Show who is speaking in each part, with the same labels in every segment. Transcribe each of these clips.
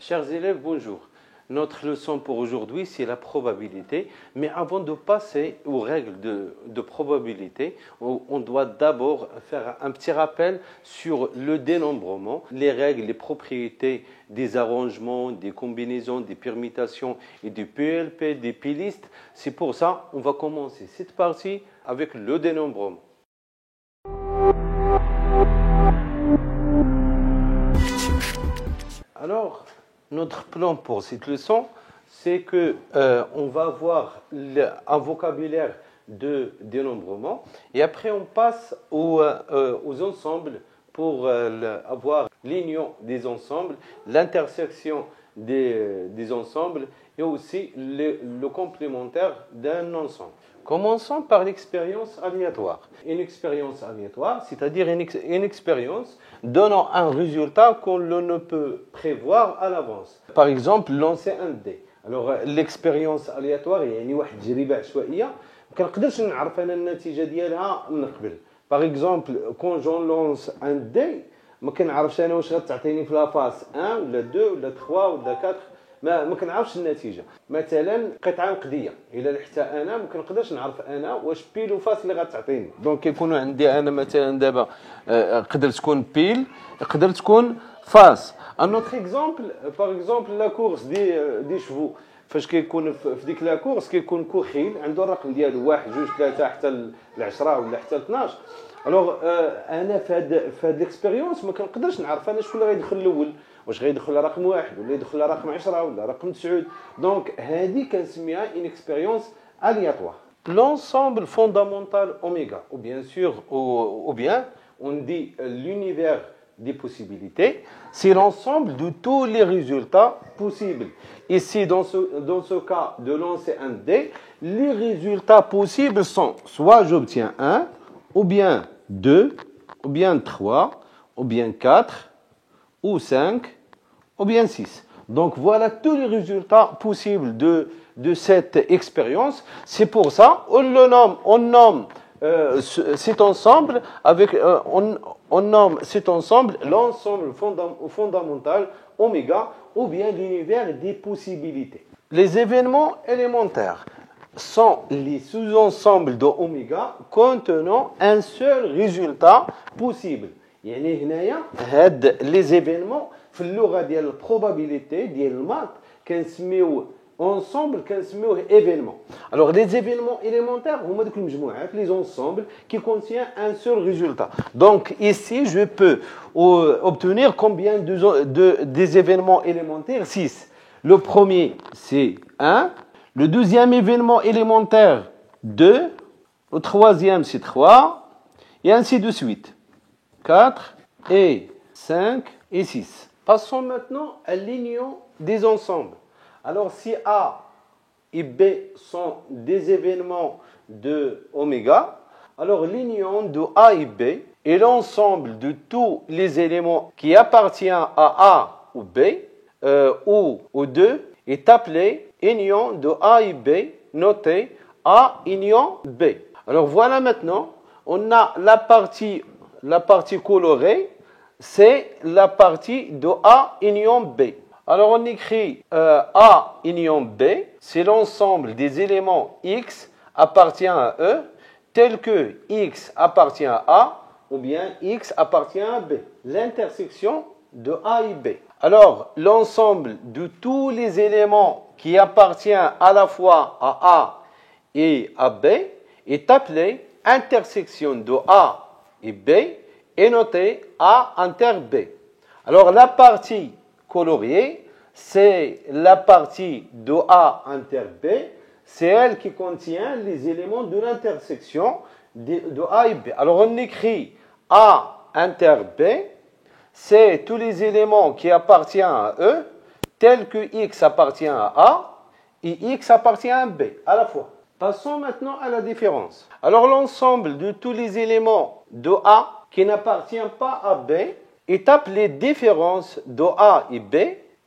Speaker 1: Chers élèves, bonjour. Notre leçon pour aujourd'hui, c'est la probabilité. Mais avant de passer aux règles de probabilité, on doit d'abord faire un petit rappel sur le dénombrement, les règles, les propriétés des arrangements, des combinaisons, des permutations et des PLP, des P-listes. C'est pour ça qu'on va commencer cette partie avec le dénombrement. Alors, notre plan pour cette leçon, c'est que on va avoir un vocabulaire de dénombrement et après on passe aux ensembles pour avoir l'union des ensembles, l'intersection des ensembles et aussi le complémentaire d'un ensemble. Commençons par l'expérience aléatoire. Une expérience aléatoire, c'est-à-dire une expérience donnant un résultat qu'on ne peut prévoir à l'avance. Par exemple, lancer un dé. Alors, l'expérience aléatoire, يعني واحد تجربة عشوائية ما كنقدرش نعرف انا النتيجة ديالها من قبل. Par exemple, quand j'en lance un dé, ما كنعرفش انا واش غتعطيني في لافاس 1 ولا 2 ولا 3 ولا 4. ما كنعرفش النتيجه. مثلا قطعه نقديه الا لحتى انا ما كنقدرش نعرف انا واش بيل وفاس اللي غتعطيني. دونك كيكونوا عندي انا مثلا دابا قدر تكون بيل قدر تكون فاس. ان اوتر اكزامبل باغ اكزامبل لا كورس دي شفو فاش كيكون في ديك لا كورس كيكون كوخيل عنده الرقم ديالو 1 2 3 حتى ل 10 ولا حتى ل 12. الوغ انا في هاد ليكسبيريونس ما كنقدرش نعرف انا شكون اللي غيدخل الاول، واش غيدخل رقم 1 ولا يدخل رقم 10 ولا رقم 9. دونك هذه كنسميها une expérience aléatoire. L'ensemble fondamental oméga, ou bien sûr, ou bien on dit l'univers des possibilités, c'est l'ensemble de tous les résultats possibles. Ici, dans ce cas de lancer un dé, les résultats possibles sont soit j'obtiens 1, ou bien 2, ou bien 3, ou bien 4, ou 5, ou bien 6. Donc voilà tous les résultats possibles de cette expérience. C'est pour ça on nomme cet ensemble on nomme cet ensemble l'ensemble fondamental oméga ou bien l'univers des possibilités. Les événements élémentaires sont les sous-ensembles de oméga contenant un seul résultat possible. يعني هنايا هاد les événements في اللغه ديال البروبابيليتي ديال المات كنسميوه ensemble كنسميوه événement. Alors les événements élémentaires هما دوك المجموعات les ensembles qui contient un seul résultat. Donc ici je peux obtenir combien des événements élémentaires? 6. Le premier c'est 1, le deuxième événement élémentaire 2, le troisième c'est 3 et ainsi de suite. 4 et 5 et 6. Passons maintenant à l'union des ensembles. Alors si A et B sont des événements de oméga, alors l'union de A et B et l'ensemble de tous les éléments qui appartiennent à A ou B ou aux deux est appelée union de A et B, notée A union B. Alors voilà maintenant, on a la partie colorée, c'est la partie de A union B. Alors on écrit A union B, c'est l'ensemble des éléments X appartient à E, tel que X appartient à A ou bien X appartient à B. L'intersection de A et B. Alors l'ensemble de tous les éléments qui appartiennent à la fois à A et à B est appelé intersection de A et B est noté A inter B. Alors la partie coloriée, c'est la partie de A inter B, c'est elle qui contient les éléments de l'intersection de A et B. Alors on écrit A inter B, c'est tous les éléments qui appartiennent à E, tels que X appartient à A et X appartient à B, à la fois. Passons maintenant à la différence. Alors l'ensemble de tous les éléments de A qui n'appartient pas à B est appelé différence de A et B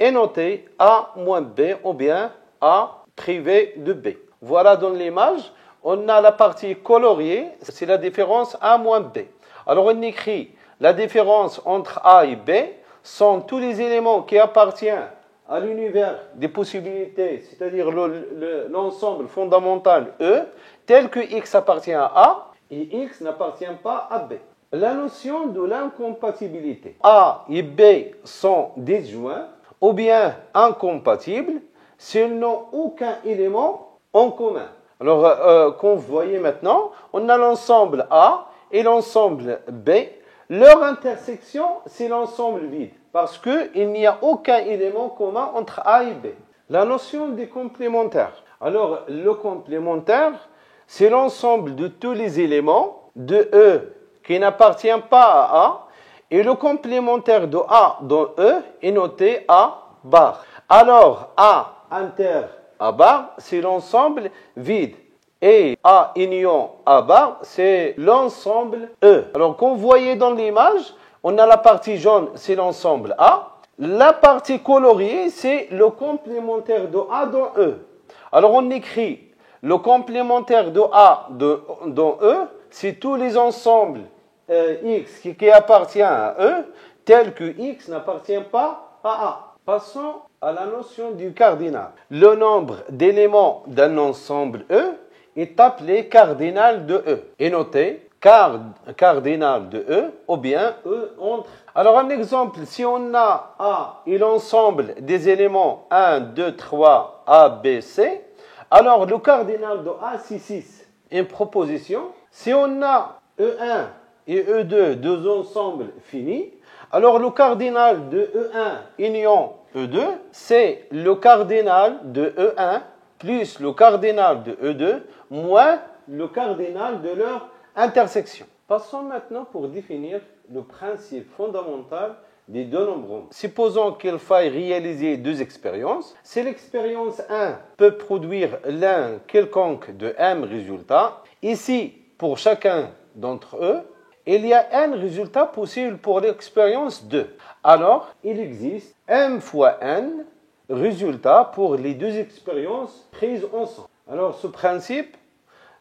Speaker 1: et noté A moins B ou bien A privé de B. Voilà dans l'image, on a la partie coloriée, c'est la différence A moins B. Alors on écrit la différence entre A et B sont tous les éléments qui appartiennent à l'univers des possibilités, c'est-à-dire l'ensemble fondamental E, tel que X appartient à A et X n'appartient pas à B. La notion de l'incompatibilité. A et B sont disjoints ou bien incompatibles s'ils n'ont aucun élément en commun. Alors, comme vous voyez maintenant, on a l'ensemble A et l'ensemble B. Leur intersection, c'est l'ensemble vide, parce qu'il n'y a aucun élément commun entre A et B. La notion des complémentaires. Alors, le complémentaire, c'est l'ensemble de tous les éléments de E qui n'appartient pas à A, et le complémentaire de A dans E est noté A bar. Alors, A inter A bar, c'est l'ensemble vide. Et A union A bar, c'est l'ensemble E. Alors, comme vous voyez dans l'image, on a la partie jaune, c'est l'ensemble A. La partie coloriée, c'est le complémentaire de A dans E. Alors, on écrit le complémentaire de A dans E, c'est tous les ensembles X qui appartient à E, tel que X n'appartient pas à A. Passons à la notion du cardinal. Le nombre d'éléments d'un ensemble E est appelé cardinal de E. Et notez, cardinal de E ou bien E entre. Alors un exemple, si on a A et l'ensemble des éléments 1, 2, 3, A, B, C, alors le cardinal de A c'est 6. Une proposition, si on a E1 et E2, deux ensembles finis, alors le cardinal de E1 union E2, c'est le cardinal de E1 plus le cardinal de E2 moins le cardinal de leur intersection. Passons maintenant pour définir le principe fondamental des deux nombres. Supposons qu'il faille réaliser deux expériences. Si l'expérience 1 peut produire l'un quelconque de M résultats, ici, pour chacun d'entre eux, il y a n résultats possibles pour l'expérience 2. Alors, il existe m fois n résultats pour les deux expériences prises ensemble. Alors, ce principe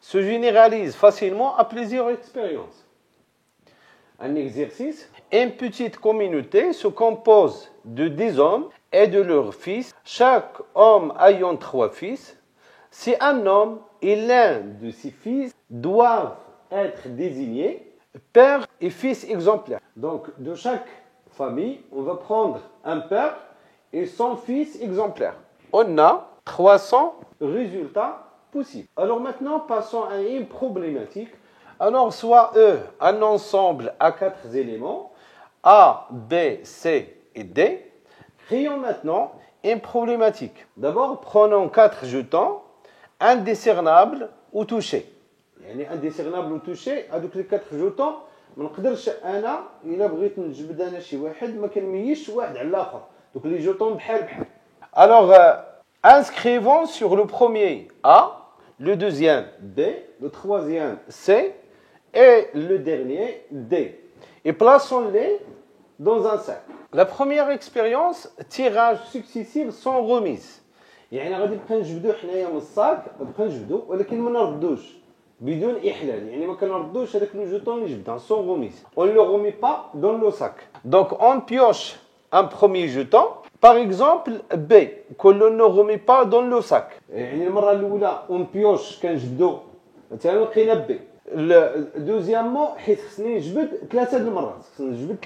Speaker 1: se généralise facilement à plusieurs expériences. Un exercice, une petite communauté se compose de 10 hommes et de leurs fils, chaque homme ayant 3 fils. Si un homme et l'un de ses fils doivent être désignés père et fils exemplaires. Donc, de chaque famille, on va prendre un père et son fils exemplaire. On a 300 résultats possibles. Alors maintenant, passons à une problématique. Alors, soit E, un ensemble à 4 éléments, A, B, C et D. Créons maintenant une problématique. D'abord, prenons 4 jetons, indécernables ou touchés. يعني انديسيغنابل وتوشي هذوك لي 4 جوطون ما نقدرش انا الا بغيت نجبد انا شي واحد ما كنميزش واحد على الاخر دوك لي جوطون بحال بحال. Alors inscrivons sur le premier A, le deuxième B, le troisième C et le dernier D et plaçons-les dans un sac. La première expérience, tirage successif sans remise. يعني غادي نبقى نجبدو حنايا من الصاك نبقى نجبدو ولكن ما نردوش بدون إحلال يعني ما كنردوش هذاك لو جوطون اللي جبدها sans remise. On ne le remet pas dans le sac. Donc on pioche un premier jeton, par exemple B que l'on ne remet pas dans le sac. يعني المرة الأولى on pioche كنجبدو مثلا لقينا B. دوزيامون حيت خصني نجبد 3 المرات خصني نجبد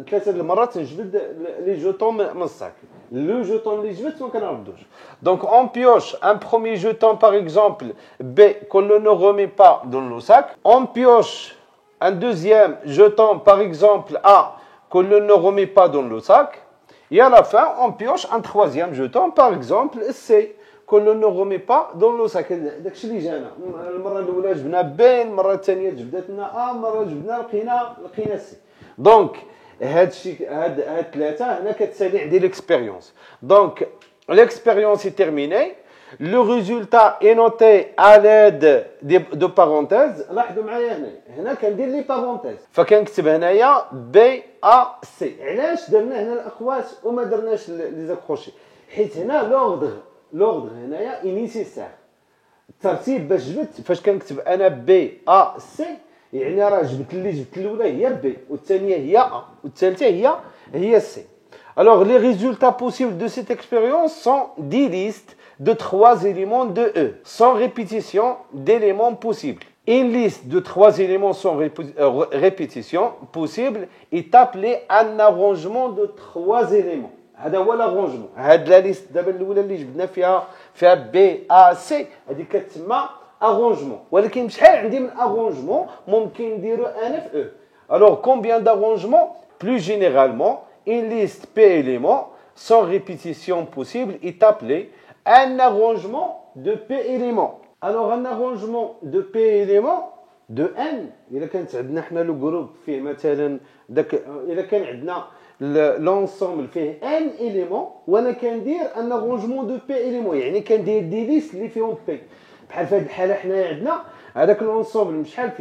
Speaker 1: 3 المرات نجبد لي جوطون من الصاك. Le jeton اللي جبت ما كنردوش. Donc on pioche un premier jeton par exemple B que l'on ne remet pas dans le sac. On pioche un deuxième jeton par exemple A que l'on ne remet pas dans le sac. Et à la fin on pioche un troisième jeton par exemple C que l'on ne remet pas dans le sac. داكشي اللي جانا المره الاولى جبنا B, المره الثانيه جبدت لنا A, المره جبدنا لقينا C. Donc هاد ثلاثه هنا كتسالي عندي l'expérience. Donc l'expérience est terminée. Le résultat est noté à l'aide de parenthèses. لاحظوا معايا هنا كندير لي بارونتيز فكنكتب هنايا B A C. علاش درنا هنا الاقواس وما درناش لي زاكروشي؟ حيت هنا لوردر هنايا اي نيسيسير. الترتيب باش جبت فاش كنكتب انا B A C يعني راه جبت الاولى هي B والثانيه هي A والثالثه هي C. Alors, les résultats possibles de cette expérience sont 10 listes de 3 éléments de E, sans répétition d'éléments possibles. Une liste de 3 éléments sans répétition possible est appelée un arrangement de 3 éléments. هذا هو l'arrangement. هاد لا ليست دابا الاولى اللي جبنا فيها بي ا سي هذه كتسمى arrangement. ولكن شحال عندي من arrangement ممكن نديرو انا في او. Alors combien d'arrangements? Plus généralement, une liste P éléments sans répétition possible est appelée un arrangement de P éléments. Alors un arrangement de P éléments de N, إذا كانت عندنا حنا لو جروب فيه مثلا إذا كان عندنا l'ensemble فيه N éléments وانا كندير un arrangement de P éléments يعني كندير دي ليست اللي فيهم P. بحال في هذه الحالة حنا عندنا هذاك l'ensemble شحال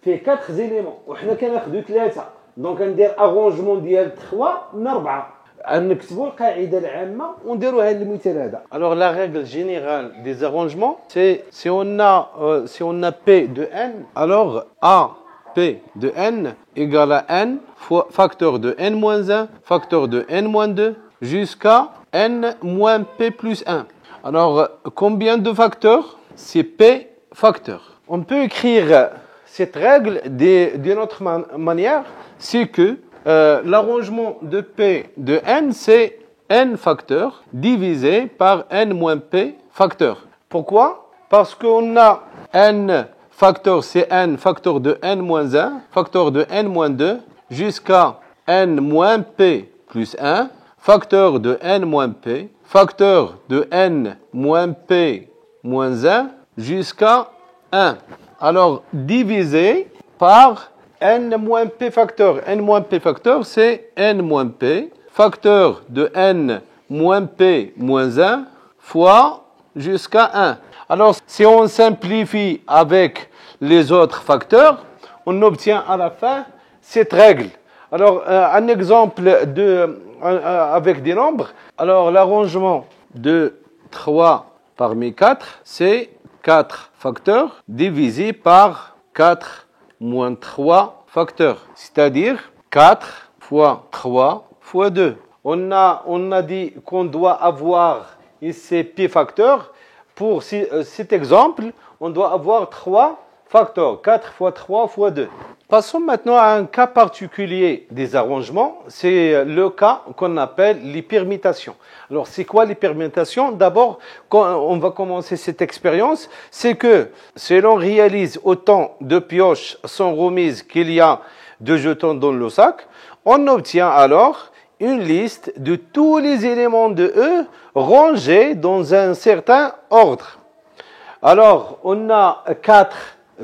Speaker 1: فيه 4 éléments وحنا كناخذوا 3 دونك ندير arrangement ديال 3 من 4. نكتبوا القاعده العامه ونديروا هذا المثال هذا. Alors la règle générale des arrangements c'est si on a P de n, alors A P de n égale à n fois facteur de n-1 facteur de n-2 jusqu'à n moins P plus 1. Alors combien de facteurs? C'est P facteurs. On peut écrire cette règle d'une autre manière, c'est que l'arrangement de P de n, c'est n facteurs divisé par n moins P facteurs. Pourquoi? Parce qu'on a n facteur, c'est n facteur de n moins 1, facteur de n moins 2, jusqu'à n moins P plus 1, facteur de n moins P, facteur de n moins P moins 1, jusqu'à 1. Alors, divisé par n moins p facteur. N moins p facteur, c'est n moins p, facteur de n moins p moins 1 fois jusqu'à 1. Alors, si on simplifie avec les autres facteurs, on obtient à la fin cette règle. Alors, un exemple avec des nombres. Alors, l'arrangement de 3 parmi 4, c'est 4 facteurs divisé par 4 moins 3 facteurs, c'est-à-dire 4 fois 3 fois 2. On a dit qu'on doit avoir ici P facteurs. Pour cet exemple, on doit avoir 3 facteurs, 4 fois 3 fois 2. Passons maintenant à un cas particulier des arrangements, c'est le cas qu'on appelle les permutations. Alors, c'est quoi les permutations? D'abord, quand on va commencer cette expérience, c'est que si l'on réalise autant de pioches sans remise qu'il y a de jetons dans le sac, on obtient alors une liste de tous les éléments de E rangés dans un certain ordre. Alors, on a 4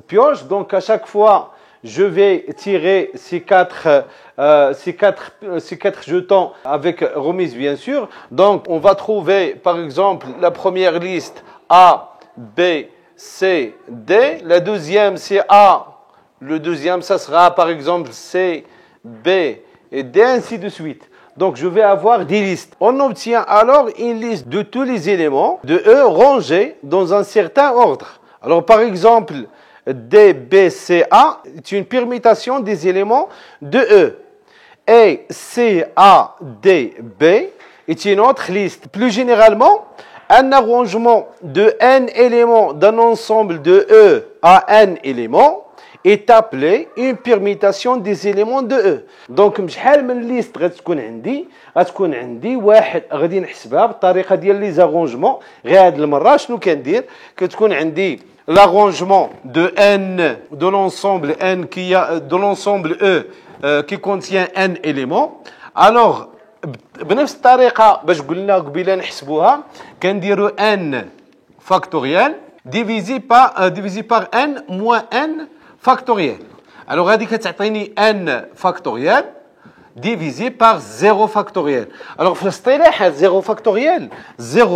Speaker 1: pioches, donc à chaque fois, je vais tirer ces quatre jetons avec remise, bien sûr. Donc, on va trouver, par exemple, la première liste A, B, C, D. La deuxième, c'est A. Le deuxième, ça sera, par exemple, C, B et D, ainsi de suite. Donc, je vais avoir 10 listes. On obtient alors une liste de tous les éléments de E rangés dans un certain ordre. Alors, par exemple, D, B, C, A est une permutation des éléments de E. Et C, A, D, B est une autre liste. Plus généralement, un arrangement de n éléments d'un ensemble de E à n éléments est appelé une permutation des éléments de E. Donc, شحال من ليست غتكون عندي واحد غادي نحسبها بالطريقه ديال لي زارونجمون. غير هاد المره شنو كندير؟ كتكون عندي l'arrangement de n de l'ensemble n de l'ensemble E qui contient n éléments. Alors بنفس الطريقه باش قلنا قبيله نحسبوها كنديروا n factoriel divisé par n moins n factoriel. Alors هذه كتعطيني n factoriel divisé par 0 factoriel. Alors في الاصطلاح 0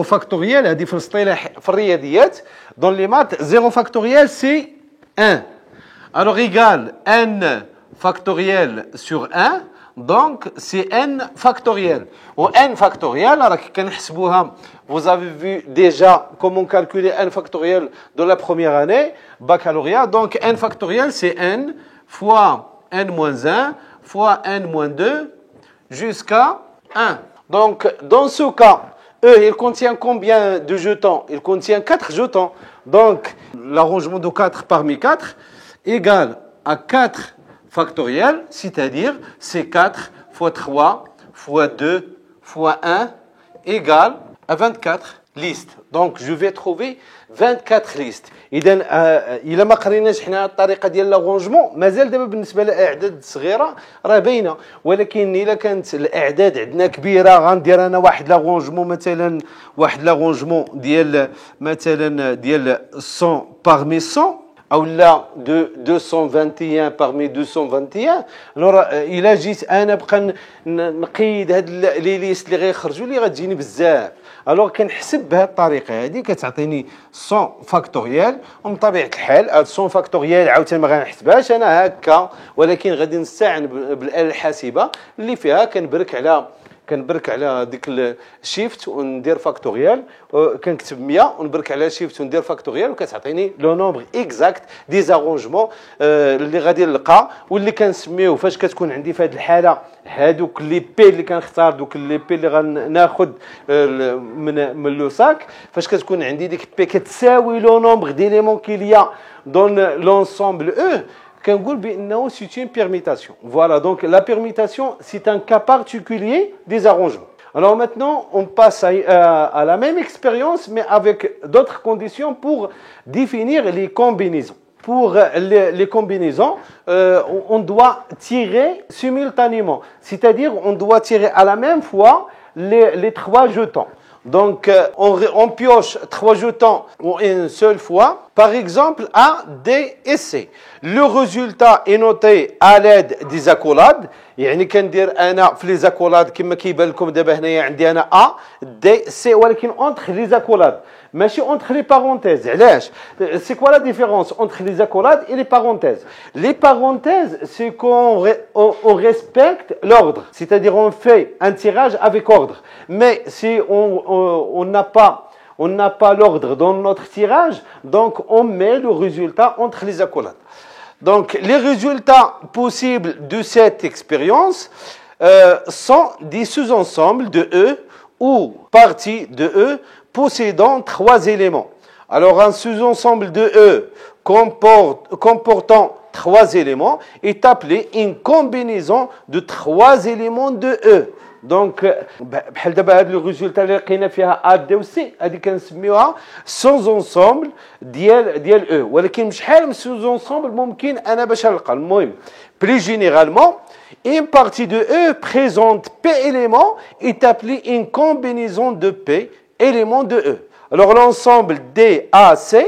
Speaker 1: factoriel هذه في الاصطلاح في الرياضيات dans les maths 0 factoriel c'est 1. Alors égal n factoriel sur 1, donc c'est n factoriel. Ou n factoriel, alors كنحسبوها, vous avez vu déjà comment calculer n factoriel de la première année, baccalauréat. Donc n factoriel c'est n fois n moins 1 fois n moins 2 jusqu'à 1. Donc, dans ce cas, E, il contient combien de jetons? Il contient 4 jetons. Donc, l'arrangement de 4 parmi 4 égale à 4 factoriel, c'est-à-dire c'est 4 fois 3 fois 2 fois 1 égale à 24 listes. Donc, je vais trouver 24 listes. إذا إلا ما قريناش حنا الطريقة ديال لاغونجمون مازال دابا بالنسبة للأعداد الصغيرة راه باينة، ولكن إلا كانت الأعداد عندنا كبيرة غندير أنا واحد لاغونجمون مثلا واحد لاغونجمون ديال مثلا ديال 100 parmi 100 أو لا 221 parmi 221. alors إلا جيت أنا بقى نقيد هاد لي ليست اللي غيخرجوا لي غتجيني بزاف. alors كنحسب بهذه الطريقه هذه كتعطيني 100 فاكتوريال، ومن طبيعه الحال هاد 100 فاكتوريال عاوتاني ما غنحسبهاش انا هكا، ولكن غادي نستعن بالاله الحاسبه اللي فيها كنبرك على ديك الشيفت وندير فاكتوريال، كنكتب 100 ونبرك على شيفت وندير فاكتوريال وكتعطيني لو نومبر اكزاكت دي زارونجمون اللي غادي نلقى واللي كنسميوه فاش كتكون عندي في هذه الحاله هادوك لي بي اللي كنختار دوك لي بي اللي غناخذ من لو ساك. فاش كتكون عندي ديك بي كتساوي لو نومبر ديليمون كيليا دون لونسومبل او كنقول بانه c'est une permutation. Voilà, donc la permutation c'est un cas particulier des arrangements. Alors maintenant on passe à la même expérience mais avec d'autres conditions pour définir les combinaisons. Pour les combinaisons, on doit tirer simultanément, c'est-à-dire on doit tirer à la même fois les 3 jetons. Donc, on pioche 3 jetons une seule fois, par exemple A, D et C. Le résultat est noté à l'aide des accolades. يعني كندير انا في لي زاكولاد كما كيبان لكم دابا هنايا عندي انا A, D, C ولكن entre les accolades ماشي entre les parenthèses. علاش؟ c'est quoi la différence entre les accolades et les parenthèses? Les parenthèses c'est qu'on respecte l'ordre, c'est-à-dire on fait un tirage avec ordre. Mais si on n'a pas l'ordre dans notre tirage, donc on met le résultat entre les accolades. Donc, les résultats possibles de cette expérience sont des sous-ensembles de E ou parties de E possédant 3 éléments. Alors, un sous-ensemble de E comportant 3 éléments est appelé une combinaison de 3 éléments de E. Donc, بحال دابا هاد لو ريزولتا اللي لقينا فيها ا دي و سي هادي كنسميوها سوز انسومبل ديال او، ولكن شحال من سوز انسومبل ممكن انا باش نلقى. المهم بلي جينيرالمون une partie de E présente P éléments est appelée une combinaison de P éléments de E. Alors l'ensemble DAC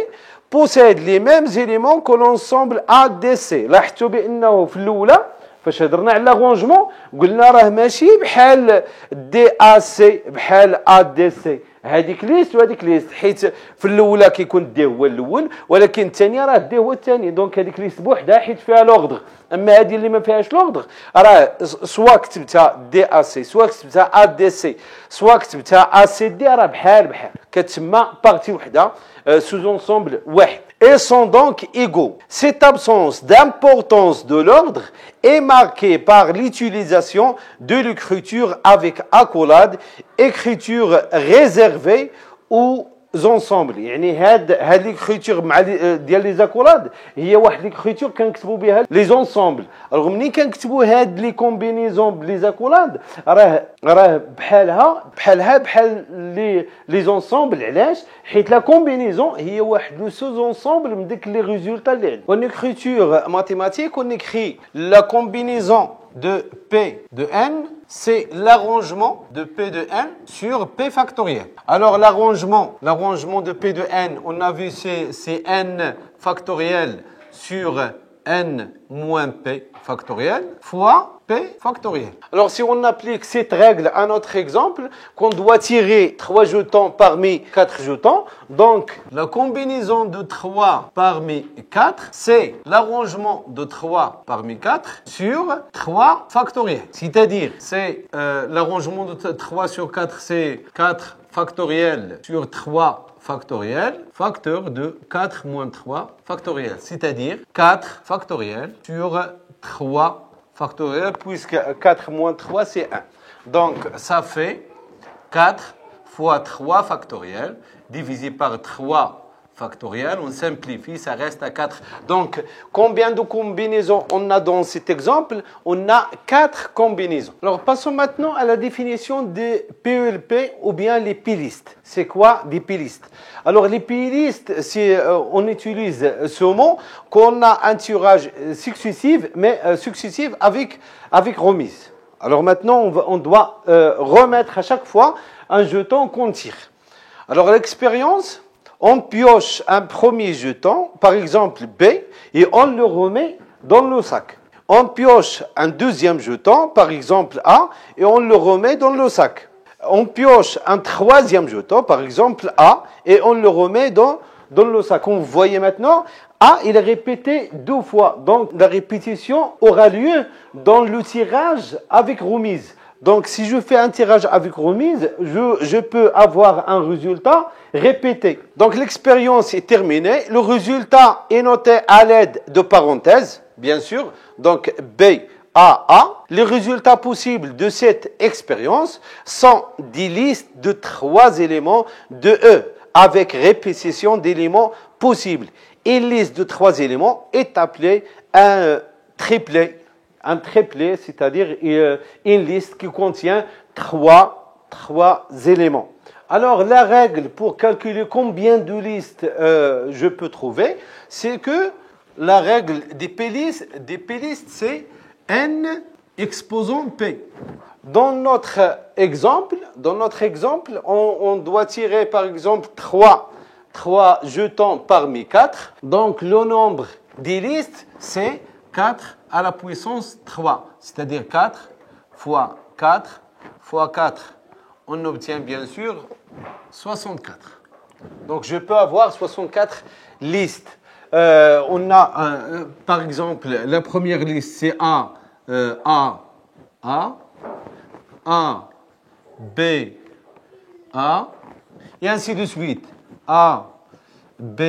Speaker 1: possède les mêmes éléments que l'ensemble ADC. لاحظتوا بانه في الاولى فاش هضرنا على لاغونجمون قلنا راه ماشي بحال دي ا سي بحال ا دي سي، هذيك ليست وهذيك ليست، حيت في الاولى كيكون دي هو الاول ولكن الثانيه راه دي هو الثاني. دونك هذيك ليست بوحدها حيت فيها لوردر. اما هذه اللي ما فيهاش لوردر راه سوا كتبتها دي ا سي سوا كتبتها ا دي سي سوا كتبتها ا سي دي، راه بحال كتسمى بارتي وحده sous-ensemble واحد. Et sont donc égaux. Cette absence d'importance de l'ordre est marquée par l'utilisation de l'écriture avec accolade, écriture réservée aux ensembles. يعني هاد l'écriture مع ديال لي زاكولاد هي واحد l'écriture كنكتبوا بها لي زونسومبل. الوغ ملي كنكتبوا هاد لي كومبينيزون بلي زاكولاد راه بحال لي زونسومبل. علاش؟ حيت لا كومبينيزون هي واحد لو سوز انسومبل من ديك لي ريزولتا اللي عندنا. اون écriture mathématique on écrit la combinaison de P de n, c'est l'arrangement de P de n sur P factoriel. Alors l'arrangement de P de n, on a vu c'est n factoriel sur n moins P factoriel fois P factoriel. Alors si on applique cette règle à notre exemple, qu'on doit tirer 3 jetons parmi 4 jetons, donc la combinaison de 3 parmi 4, c'est l'arrangement de 3 parmi 4 sur 3 factoriel. C'est-à-dire, c'est l'arrangement de 3 sur 4, c'est 4 factoriel sur 3 factoriel, facteur de 4 moins 3 factoriel, c'est-à-dire 4 factoriel sur 3 factoriel, puisque 4 moins 3 c'est 1. Donc ça fait 4 fois 3 factoriel, divisé par 3 factoriel, on simplifie, ça reste à 4. Donc, combien de combinaisons on a dans cet exemple? On a 4 combinaisons. Alors, passons maintenant à la définition des PELP ou bien les pilistes. C'est quoi des pilistes? Alors, les pilistes, on utilise ce mot qu'on a un tirage successif, mais successif avec remise. Alors maintenant, on doit remettre à chaque fois un jeton qu'on tire. Alors, l'expérience, on pioche un premier jeton, par exemple B, et on le remet dans le sac. On pioche un deuxième jeton, par exemple A, et on le remet dans le sac. On pioche un troisième jeton, par exemple A, et on le remet dans le sac. Vous voyez maintenant, A, il est répété 2 fois. Donc, la répétition aura lieu dans le tirage avec remise. Donc, si je fais un tirage avec remise, je peux avoir un résultat répété. Donc, l'expérience est terminée. Le résultat est noté à l'aide de parenthèses, bien sûr. Donc, B, A, A. Les résultats possibles de cette expérience sont des listes de 3 éléments de E, avec répétition d'éléments possibles. Une liste de 3 éléments est appelée un triplet. Un triplet, c'est-à-dire une liste qui contient 3 éléments. Alors, la règle pour calculer combien de listes je peux trouver, c'est que la règle des P-listes, c'est N exposant P. Dans notre exemple, on doit tirer par exemple 3 jetons parmi 4. Donc, le nombre des listes, c'est 4 à la puissance 3, c'est-à-dire 4 fois 4 fois 4. On obtient bien sûr 64. Donc, je peux avoir 64 listes. On a, par exemple, la première liste, c'est A, B, A, et ainsi de suite. A, B,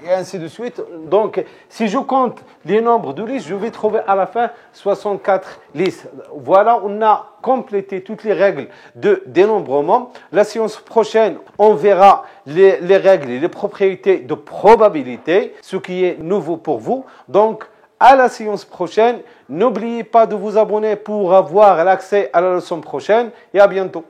Speaker 1: et ainsi de suite. Donc, si je compte les nombres de listes, je vais trouver à la fin 64 listes. Voilà, on a complété toutes les règles de dénombrement. La séance prochaine, on verra les règles et les propriétés de probabilité, ce qui est nouveau pour vous. Donc, à la séance prochaine, n'oubliez pas de vous abonner pour avoir l'accès à la leçon prochaine et à bientôt.